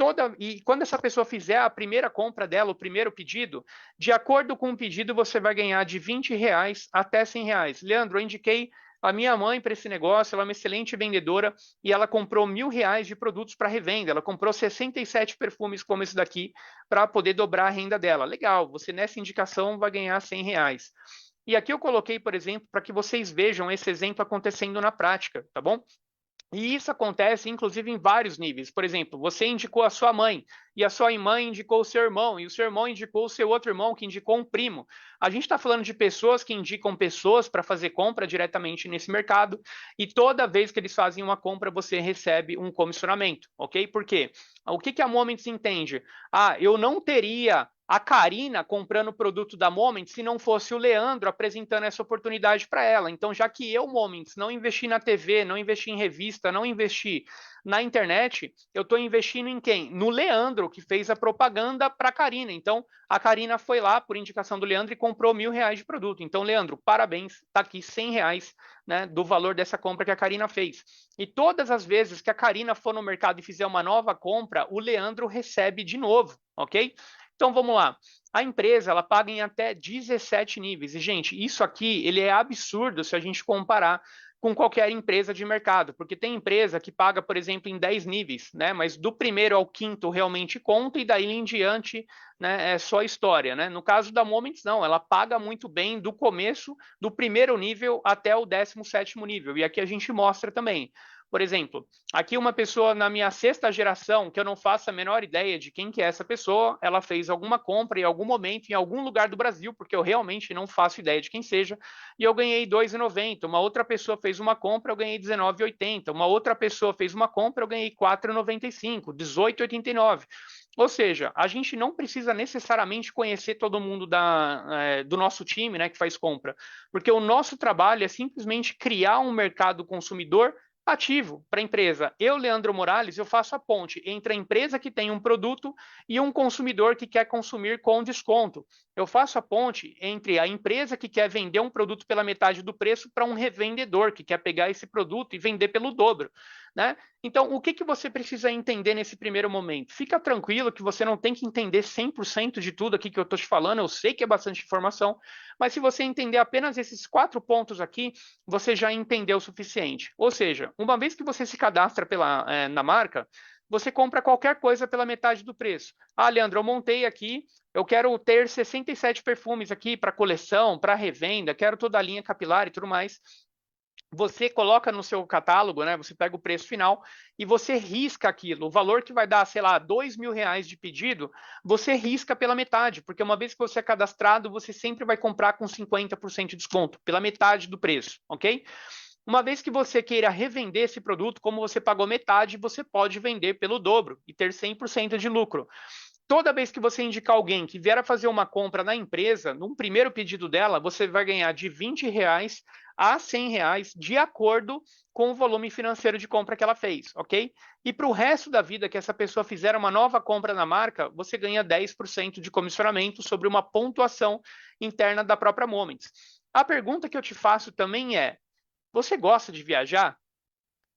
quando essa pessoa fizer a primeira compra dela, o primeiro pedido, de acordo com o pedido, você vai ganhar de R$ 20 até R$ 100. Leandro, eu indiquei a minha mãe para esse negócio, ela é uma excelente vendedora e ela comprou R$ 1.000 de produtos para revenda. Ela comprou 67 perfumes como esse daqui para poder dobrar a renda dela. Legal, você nessa indicação vai ganhar R$ 100. E aqui eu coloquei, por exemplo, para que vocês vejam esse exemplo acontecendo na prática, tá bom? E isso acontece, inclusive, em vários níveis. Por exemplo, você indicou a sua mãe, e a sua mãe indicou o seu irmão, e o seu irmão indicou o seu outro irmão, que indicou um primo. A gente está falando de pessoas que indicam pessoas para fazer compra diretamente nesse mercado, e toda vez que eles fazem uma compra, você recebe um comissionamento, ok? Por quê? O que a Moments entende? Ah, eu não teria a Karina comprando o produto da Moments se não fosse o Leandro apresentando essa oportunidade para ela. Então, já que eu, Moments, não investi na TV, não investi em revista, não investi na internet, eu estou investindo em quem? No Leandro, que fez a propaganda para a Karina. Então, a Karina foi lá, por indicação do Leandro, e comprou R$ 1.000 de produto. Então, Leandro, parabéns, está aqui R$ 100, né, do valor dessa compra que a Karina fez. E todas as vezes que a Karina for no mercado e fizer uma nova compra, o Leandro recebe de novo, ok? Então vamos lá. A empresa ela paga em até 17 níveis. E, gente, isso aqui ele é absurdo se a gente comparar com qualquer empresa de mercado, porque tem empresa que paga, por exemplo, em 10 níveis, né? Mas do primeiro ao quinto realmente conta e daí em diante, né, é só história, né? No caso da Moments, não, ela paga muito bem do começo, do primeiro nível até o 17º nível. E aqui a gente mostra também. Por exemplo, aqui uma pessoa na minha sexta geração, que eu não faço a menor ideia de quem que é essa pessoa, ela fez alguma compra em algum momento, em algum lugar do Brasil, porque eu realmente não faço ideia de quem seja, e eu ganhei R$ 2,90. Uma outra pessoa fez uma compra, eu ganhei R$ 19,80. Uma outra pessoa fez uma compra, eu ganhei R$ 4,95, R$ 18,89. Ou seja, a gente não precisa necessariamente conhecer todo mundo do nosso time, né, que faz compra, porque o nosso trabalho é simplesmente criar um mercado consumidor ativo para a empresa. Eu, Leandro Morales, eu faço a ponte entre a empresa que tem um produto e um consumidor que quer consumir com desconto. Eu faço a ponte entre a empresa que quer vender um produto pela metade do preço para um revendedor que quer pegar esse produto e vender pelo dobro, né? Então, o que você precisa entender nesse primeiro momento? Fica tranquilo que você não tem que entender 100% de tudo aqui que eu estou te falando, eu sei que é bastante informação, mas se você entender apenas esses 4 pontos aqui, você já entendeu o suficiente. Ou seja, uma vez que você se cadastra na marca, você compra qualquer coisa pela metade do preço. Ah, Leandro, eu montei aqui, eu quero ter 67 perfumes aqui para coleção, para revenda, quero toda a linha capilar e tudo mais. Você coloca no seu catálogo, né? Você pega o preço final e você risca aquilo. O valor que vai dar, sei lá, R$ 2.000 de pedido, você risca pela metade, porque uma vez que você é cadastrado, você sempre vai comprar com 50% de desconto, pela metade do preço, ok? Uma vez que você queira revender esse produto, como você pagou metade, você pode vender pelo dobro e ter 100% de lucro. Toda vez que você indicar alguém que vier a fazer uma compra na empresa, num primeiro pedido dela, você vai ganhar de R$ 20 a R$ 100 de acordo com o volume financeiro de compra que ela fez, ok? E para o resto da vida que essa pessoa fizer uma nova compra na marca, você ganha 10% de comissionamento sobre uma pontuação interna da própria Moments. A pergunta que eu te faço também é: Você gosta de viajar?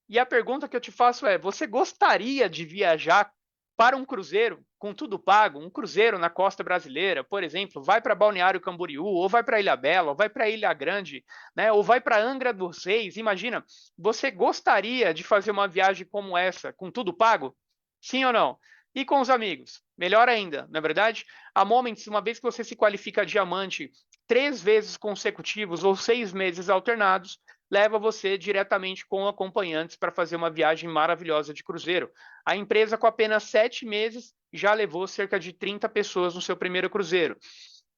E a pergunta que eu te faço é: você gostaria de viajar para um cruzeiro com tudo pago, um cruzeiro na costa brasileira, por exemplo, vai para Balneário Camboriú, ou vai para Ilha Bela, ou vai para Ilha Grande, né, ou vai para Angra dos Reis? Imagina, você gostaria de fazer uma viagem como essa, com tudo pago? Sim ou não? E com os amigos? Melhor ainda, não é verdade? A Moments, uma vez que você se qualifica diamante 3 vezes consecutivos ou 6 meses alternados, leva você diretamente com acompanhantes para fazer uma viagem maravilhosa de cruzeiro. A empresa, com apenas 7 meses, já levou cerca de 30 pessoas no seu primeiro cruzeiro.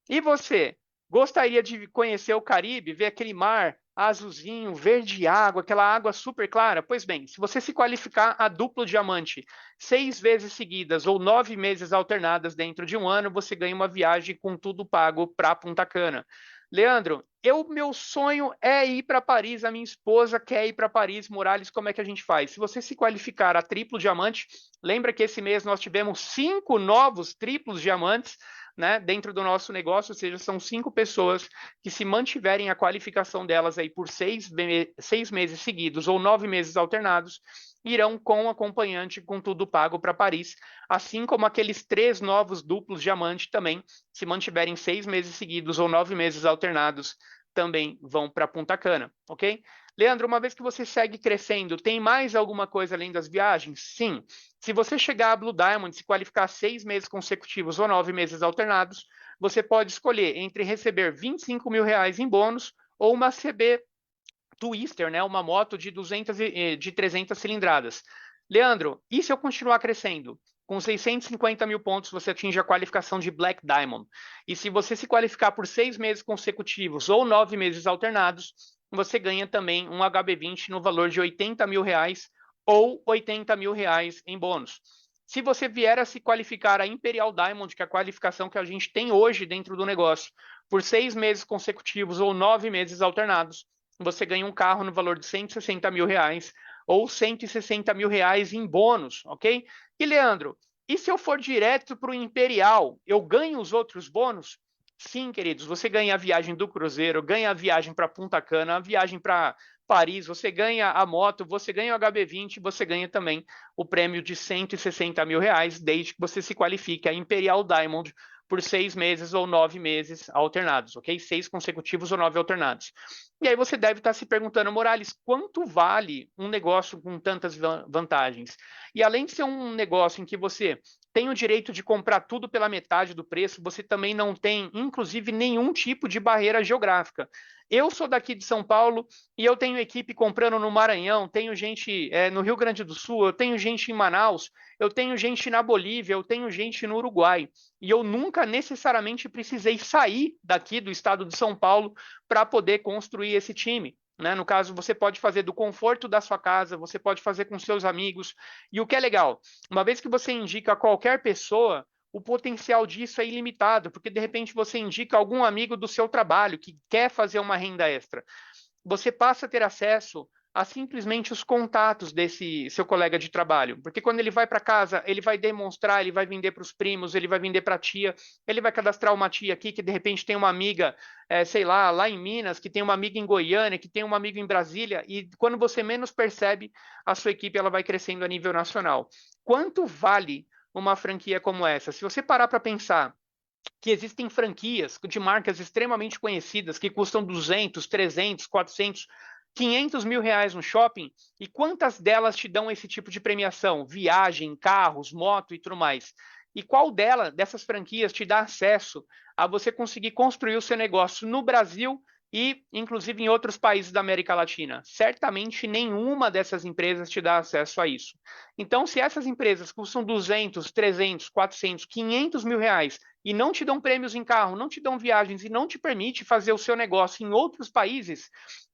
E você, gostaria de conhecer o Caribe, ver aquele mar azulzinho, verde água, aquela água super clara? Pois bem, se você se qualificar a duplo diamante 6 vezes seguidas ou 9 meses alternadas dentro de um ano, você ganha uma viagem com tudo pago para Punta Cana. Leandro, meu sonho é ir para Paris, a minha esposa quer ir para Paris. Morales, como é que a gente faz? Se você se qualificar a triplo diamante, lembra que esse mês nós tivemos 5 novos triplos diamantes, né, dentro do nosso negócio, ou seja, são 5 pessoas que, se mantiverem a qualificação delas aí por 6 meses seguidos ou 9 meses alternados, irão com acompanhante com tudo pago para Paris, assim como aqueles 3 novos duplos diamante também, se mantiverem 6 meses seguidos ou 9 meses alternados, também vão para Punta Cana, ok? Leandro, uma vez que você segue crescendo, tem mais alguma coisa além das viagens? Sim. Se você chegar a Blue Diamond, se qualificar 6 meses consecutivos ou 9 meses alternados, você pode escolher entre receber R$ 25.000 em bônus ou uma CB Twister, né, uma moto de 300 cilindradas. Leandro, e se eu continuar crescendo? Com 650 mil pontos, você atinge a qualificação de Black Diamond. E se você se qualificar por 6 meses consecutivos ou 9 meses alternados, você ganha também um HB20 no valor de R$ 80.000 ou R$ 80.000 em bônus. Se você vier a se qualificar a Imperial Diamond, que é a qualificação que a gente tem hoje dentro do negócio, por 6 meses consecutivos ou 9 meses alternados, você ganha um carro no valor de R$ 160.000 ou R$ 160.000 em bônus, ok? E, Leandro, e se eu for direto para o Imperial, eu ganho os outros bônus? Sim, queridos, você ganha a viagem do cruzeiro, ganha a viagem para Punta Cana, a viagem para Paris, você ganha a moto, você ganha o HB20, você ganha também o prêmio de R$ 160.000, desde que você se qualifique a Imperial Diamond por 6 meses ou 9 meses alternados, ok? 6 consecutivos ou 9 alternados. E aí você deve estar se perguntando, Morales, quanto vale um negócio com tantas vantagens? E além de ser um negócio em que você tem o direito de comprar tudo pela metade do preço, você também não tem, inclusive, nenhum tipo de barreira geográfica. Eu sou daqui de São Paulo e eu tenho equipe comprando no Maranhão, tenho gente no Rio Grande do Sul, eu tenho gente em Manaus, eu tenho gente na Bolívia, eu tenho gente no Uruguai. E eu nunca necessariamente precisei sair daqui do estado de São Paulo para poder construir esse time. Né? No caso, você pode fazer do conforto da sua casa, você pode fazer com seus amigos. E o que é legal, uma vez que você indica a qualquer pessoa, o potencial disso é ilimitado, porque de repente você indica algum amigo do seu trabalho que quer fazer uma renda extra. Você passa a ter acesso a simplesmente os contatos desse seu colega de trabalho. Porque quando ele vai para casa, ele vai demonstrar, ele vai vender para os primos, ele vai vender para a tia, ele vai cadastrar uma tia aqui que de repente tem uma amiga, sei lá em Minas, que tem uma amiga em Goiânia, que tem uma amiga em Brasília, e quando você menos percebe, a sua equipe ela vai crescendo a nível nacional. Quanto vale uma franquia como essa? Se você parar para pensar que existem franquias de marcas extremamente conhecidas que custam 200, 300, 400, R$ 500.000 no shopping, e quantas delas te dão esse tipo de premiação? Viagem, carros, moto e tudo mais. E qual dessas franquias te dá acesso a você conseguir construir o seu negócio no Brasil e, inclusive, em outros países da América Latina? Certamente nenhuma dessas empresas te dá acesso a isso. Então, se essas empresas custam 200, 300, 400, R$ 500.000 e não te dão prêmios em carro, não te dão viagens e não te permite fazer o seu negócio em outros países,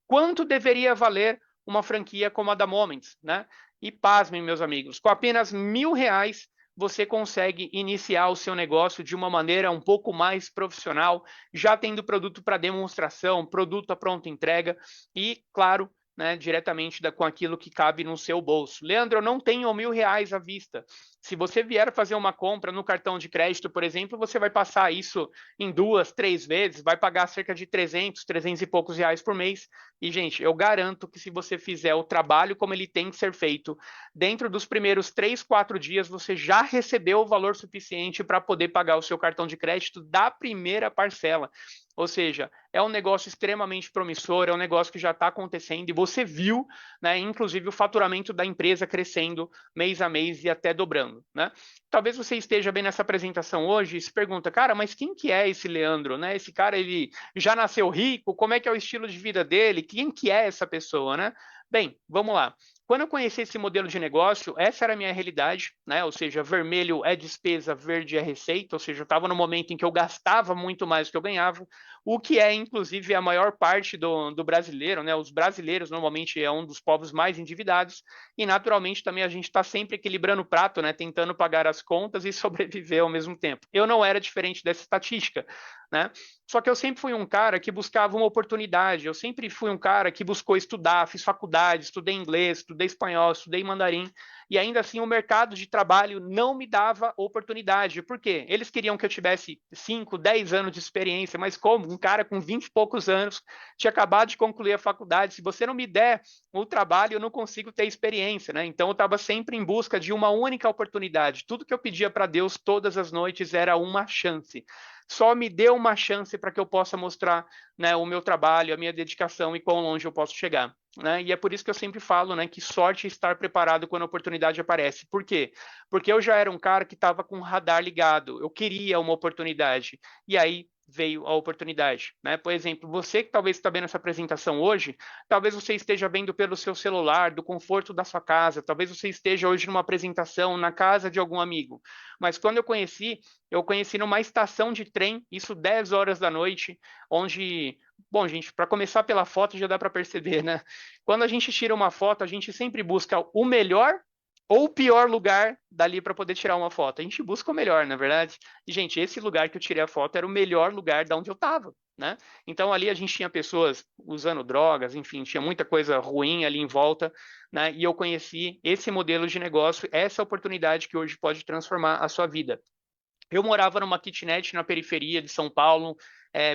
quanto deveria valer uma franquia como a da Moments, né? E pasmem, meus amigos, com apenas R$ 1.000 você consegue iniciar o seu negócio de uma maneira um pouco mais profissional, já tendo produto para demonstração, produto à pronta entrega e, claro, né, diretamente com aquilo que cabe no seu bolso. Leandro, eu não tenho R$ 1.000 à vista. Se você vier fazer uma compra no cartão de crédito, por exemplo, você vai passar isso em 2, 3 vezes, vai pagar cerca de 300 e poucos reais por mês. E, gente, eu garanto que se você fizer o trabalho como ele tem que ser feito, dentro dos primeiros 3, 4 dias, você já recebeu o valor suficiente para poder pagar o seu cartão de crédito da primeira parcela. Ou seja, é um negócio extremamente promissor, é um negócio que já está acontecendo e você viu, né, inclusive o faturamento da empresa crescendo mês a mês e até dobrando, né? Talvez você esteja bem nessa apresentação hoje e se pergunta, cara, mas quem que é esse Leandro, né? Esse cara, ele já nasceu rico? Como é que é o estilo de vida dele? Quem que é essa pessoa, né? Bem, vamos lá. Quando eu conheci esse modelo de negócio, essa era a minha realidade, né? Ou seja, vermelho é despesa, verde é receita, ou seja, eu estava no momento em que eu gastava muito mais do que eu ganhava, o que é, inclusive, a maior parte do brasileiro, né? Os brasileiros, normalmente, é um dos povos mais endividados, e, naturalmente, também a gente está sempre equilibrando o prato, né? Tentando pagar as contas e sobreviver ao mesmo tempo. Eu não era diferente dessa estatística, né? Só que eu sempre fui um cara que buscava uma oportunidade, eu sempre fui um cara que buscou estudar, fiz faculdade, estudei inglês, estudei espanhol, estudei mandarim, e ainda assim o mercado de trabalho não me dava oportunidade. Por quê? Eles queriam que eu tivesse 5, 10 anos de experiência, mas como? Um cara com 20 e poucos anos, tinha acabado de concluir a faculdade, se você não me der o trabalho, eu não consigo ter experiência, né? Então eu estava sempre em busca de uma única oportunidade. Tudo que eu pedia para Deus todas as noites era uma chance. Só me dê uma chance para que eu possa mostrar, né, o meu trabalho, a minha dedicação e quão longe eu posso chegar. Né? E é por isso que eu sempre falo, né, que sorte é estar preparado quando a oportunidade aparece. Por quê? Porque eu já era um cara que estava com o radar ligado, eu queria uma oportunidade. E aí veio a oportunidade, né? Por exemplo, você que talvez está vendo essa apresentação hoje, talvez você esteja vendo pelo seu celular, do conforto da sua casa, talvez você esteja hoje numa apresentação na casa de algum amigo. Mas quando eu conheci numa estação de trem, isso 10 horas da noite, onde, bom, gente, para começar pela foto já dá para perceber, né? Quando a gente tira uma foto, a gente sempre busca o melhor ou o pior lugar dali para poder tirar uma foto. A gente busca o melhor, na verdade. E, gente, esse lugar que eu tirei a foto era o melhor lugar da onde eu estava, né? Então, ali a gente tinha pessoas usando drogas, enfim, tinha muita coisa ruim ali em volta, né? E eu conheci esse modelo de negócio, essa oportunidade que hoje pode transformar a sua vida. Eu morava numa kitnet na periferia de São Paulo,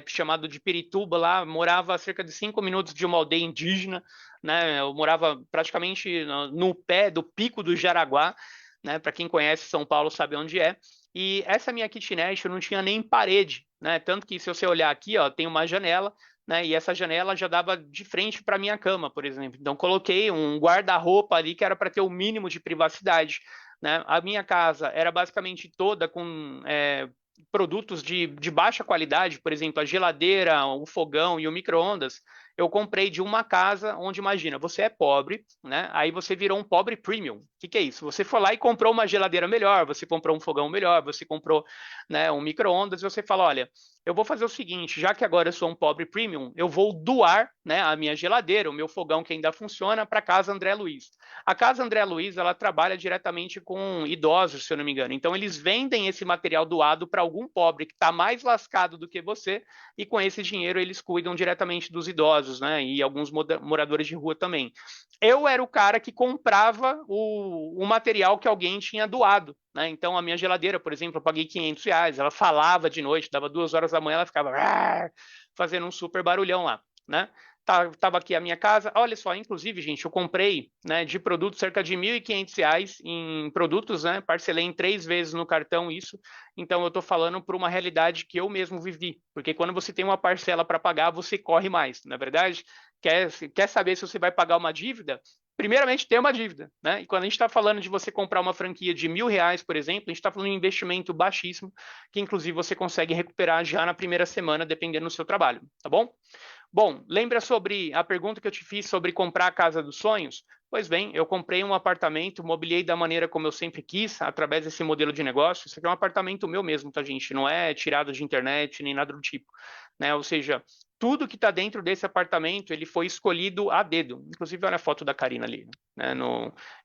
chamado de Pirituba, lá morava a cerca de 5 minutos de uma aldeia indígena, né? Eu morava praticamente no pé do Pico do Jaraguá, né? Para quem conhece São Paulo sabe onde é. E essa minha kitnet não tinha nem parede, né? Tanto que se você olhar aqui, ó, tem uma janela, né? E essa janela já dava de frente para minha cama, por exemplo. Então coloquei um guarda-roupa ali que era para ter o mínimo de privacidade. Né? A minha casa era basicamente toda com produtos de baixa qualidade, por exemplo, a geladeira, o fogão e o micro-ondas. Eu comprei de uma casa onde, imagina, você é pobre, né? Aí você virou um pobre premium. O que é isso? Você foi lá e comprou uma geladeira melhor, você comprou um fogão melhor, você comprou, né, um micro-ondas, e você fala, olha, eu vou fazer o seguinte, já que agora eu sou um pobre premium, eu vou doar, né, a minha geladeira, o meu fogão que ainda funciona, para a Casa André Luiz. A Casa André Luiz, ela trabalha diretamente com idosos, se eu não me engano. Então, eles vendem esse material doado para algum pobre que está mais lascado do que você, e com esse dinheiro eles cuidam diretamente dos idosos, né? E alguns moradores de rua também. Eu era o cara que comprava o material que alguém tinha doado. Né? Então, a minha geladeira, por exemplo, eu paguei R$ 500. Ela falava de noite, dava 2 horas da manhã, ela ficava fazendo um super barulhão lá. Né? Tava aqui a minha casa. Olha só, inclusive, gente, eu comprei, né, de produto cerca de R$ 1.500 em produtos, né? Parcelei em 3 vezes no cartão isso. Então, eu estou falando por uma realidade que eu mesmo vivi. Porque quando você tem uma parcela para pagar, você corre mais, na é verdade? Quer saber se você vai pagar uma dívida? Primeiramente, ter uma dívida, né? E quando a gente está falando de você comprar uma franquia de R$ 1.000, por exemplo, a gente está falando de um investimento baixíssimo, que inclusive você consegue recuperar já na primeira semana, dependendo do seu trabalho, tá bom? Bom, lembra sobre a pergunta que eu te fiz sobre comprar a casa dos sonhos? Pois bem, eu comprei um apartamento, mobiliei da maneira como eu sempre quis, através desse modelo de negócio. Isso aqui é um apartamento meu mesmo, tá, gente? Não é tirado de internet, nem nada do tipo. Né? Ou seja, tudo que está dentro desse apartamento, ele foi escolhido a dedo. Inclusive, olha a foto da Karina ali, né?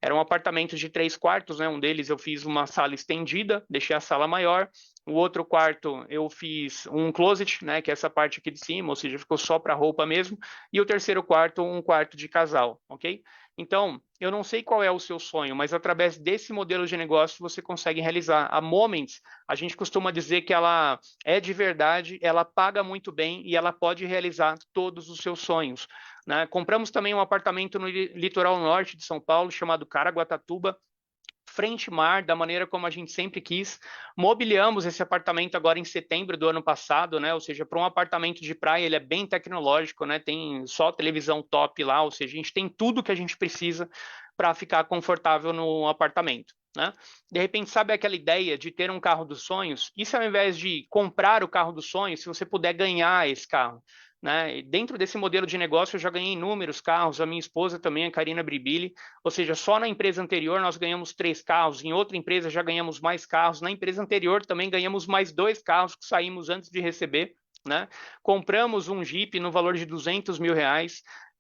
Era um apartamento de 3 quartos, né? Um deles eu fiz uma sala estendida, deixei a sala maior. O outro quarto eu fiz um closet, né? Que é essa parte aqui de cima, ou seja, ficou só para roupa mesmo. E o terceiro quarto, um quarto de casal, ok? Então, eu não sei qual é o seu sonho, mas através desse modelo de negócio você consegue realizar. A Moments, a gente costuma dizer que ela é de verdade, ela paga muito bem e ela pode realizar todos os seus sonhos, né? Compramos também um apartamento no litoral norte de São Paulo, chamado Caraguatatuba, frente mar, da maneira como a gente sempre quis. Mobiliamos esse apartamento agora em setembro do ano passado, né? Ou seja, para um apartamento de praia, ele é bem tecnológico, né? Tem só televisão top lá, ou seja, a gente tem tudo que a gente precisa para ficar confortável no apartamento, né? De repente, sabe aquela ideia de ter um carro dos sonhos? Isso ao invés de comprar o carro dos sonhos, se você puder ganhar esse carro, né? E dentro desse modelo de negócio, eu já ganhei inúmeros carros, a minha esposa também, a Karina Bribili, ou seja, só na empresa anterior nós ganhamos 3 carros, em outra empresa já ganhamos mais carros, na empresa anterior também ganhamos mais 2 carros que saímos antes de receber, né? Compramos um Jeep no valor de R$ 200 mil.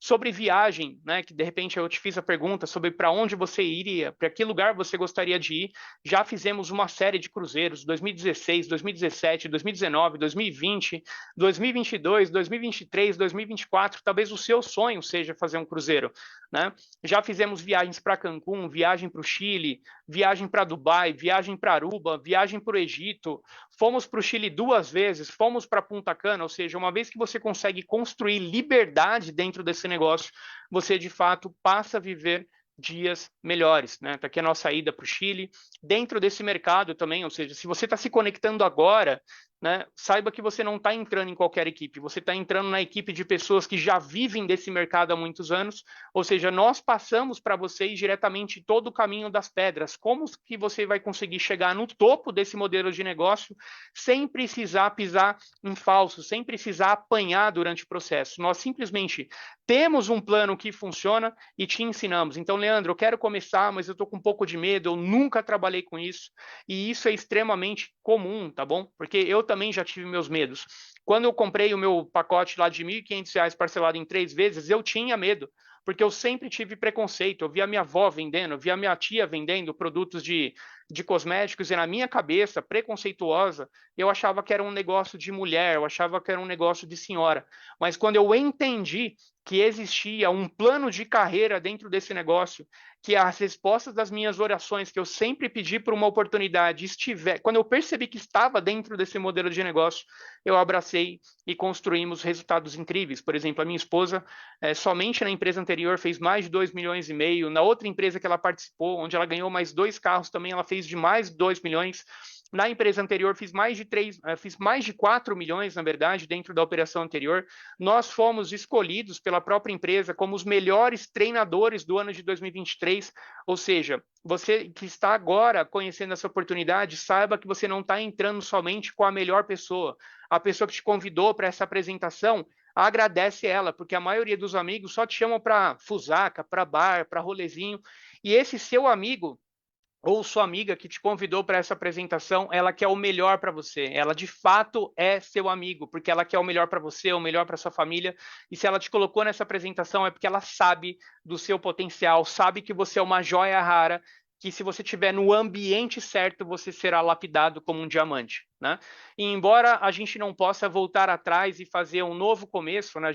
Sobre viagem, né, que de repente eu te fiz a pergunta sobre para onde você iria, para que lugar você gostaria de ir, já fizemos uma série de cruzeiros, 2016, 2017, 2019, 2020, 2022, 2023, 2024, talvez o seu sonho seja fazer um cruzeiro, né? Já fizemos viagens para Cancún, viagem para o Chile, viagem para Dubai, viagem para Aruba, viagem para o Egito, fomos para o Chile 2 vezes, fomos para Punta Cana, ou seja, uma vez que você consegue construir liberdade dentro desse negócio, você de fato passa a viver dias melhores, né? Tá aqui a nossa ida para o Chile, dentro desse mercado também, ou seja, se você está se conectando agora, né, saiba que você não está entrando em qualquer equipe, você está entrando na equipe de pessoas que já vivem desse mercado há muitos anos, ou seja, nós passamos para vocês diretamente todo o caminho das pedras, como que você vai conseguir chegar no topo desse modelo de negócio sem precisar pisar em falso, sem precisar apanhar durante o processo. Nós simplesmente temos um plano que funciona e te ensinamos. Então, Leandro, eu quero começar, mas eu estou com um pouco de medo, eu nunca trabalhei com isso, e isso é extremamente comum, tá bom? Porque eu também já tive meus medos. Quando eu comprei o meu pacote lá de R$ 1.500 parcelado em 3 vezes, eu tinha medo, porque eu sempre tive preconceito. Eu via minha avó vendendo, eu via minha tia vendendo produtos de cosméticos e na minha cabeça, preconceituosa, eu achava que era um negócio de mulher, eu achava que era um negócio de senhora. Mas quando eu entendi que existia um plano de carreira dentro desse negócio, que as respostas das minhas orações que eu sempre pedi por uma oportunidade quando eu percebi que estava dentro desse modelo de negócio, eu abracei e construímos resultados incríveis. Por exemplo, a minha esposa, somente na empresa anterior, fez mais de 2,5 milhões. Na outra empresa que ela participou, onde ela ganhou mais 2 carros também, ela fez de mais de 2 milhões. Na empresa anterior, fiz mais de 4 milhões, na verdade, dentro da operação anterior. Nós fomos escolhidos pela própria empresa como os melhores treinadores do ano de 2023. Ou seja, você que está agora conhecendo essa oportunidade, saiba que você não está entrando somente com a melhor pessoa. A pessoa que te convidou para essa apresentação, agradece ela, porque a maioria dos amigos só te chamam para fusaca, para bar, para rolezinho. E esse seu amigo ou sua amiga que te convidou para essa apresentação, ela quer o melhor para você. Ela de fato é seu amigo, porque ela quer o melhor para você, o melhor para sua família. E se ela te colocou nessa apresentação é porque ela sabe do seu potencial, sabe que você é uma joia rara, que se você estiver no ambiente certo, você será lapidado como um diamante, né? E embora a gente não possa voltar atrás e fazer um novo começo, né?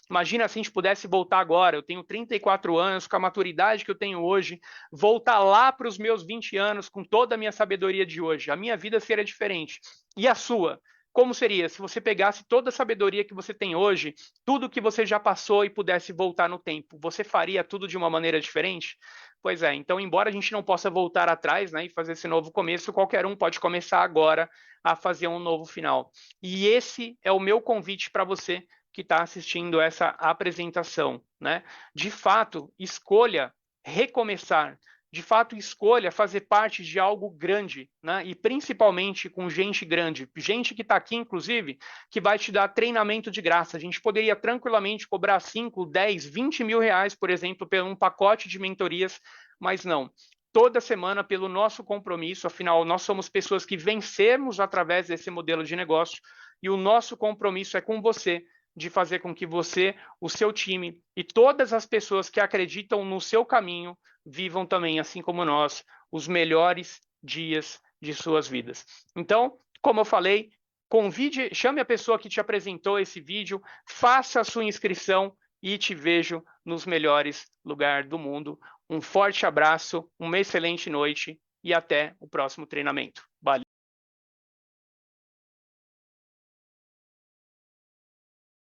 Imagina se a gente pudesse voltar agora, eu tenho 34 anos, com a maturidade que eu tenho hoje, voltar lá para os meus 20 anos com toda a minha sabedoria de hoje. A minha vida seria diferente. E a sua? Como seria se você pegasse toda a sabedoria que você tem hoje, tudo que você já passou e pudesse voltar no tempo? Você faria tudo de uma maneira diferente? Pois é, então, embora a gente não possa voltar atrás, né, e fazer esse novo começo, qualquer um pode começar agora a fazer um novo final. E esse é o meu convite para você que está assistindo essa apresentação, né? De fato, escolha recomeçar. De fato, escolha fazer parte de algo grande, né? E principalmente com gente grande, gente que está aqui, inclusive, que vai te dar treinamento de graça. A gente poderia tranquilamente cobrar 5, 10, 20 mil reais, por exemplo, por um pacote de mentorias, mas não. Toda semana, pelo nosso compromisso, afinal, nós somos pessoas que vencemos através desse modelo de negócio, e o nosso compromisso é com você, de fazer com que você, o seu time e todas as pessoas que acreditam no seu caminho vivam também, assim como nós, os melhores dias de suas vidas. Então, como eu falei, convide, chame a pessoa que te apresentou esse vídeo, faça a sua inscrição e te vejo nos melhores lugares do mundo. Um forte abraço, uma excelente noite e até o próximo treinamento. Valeu!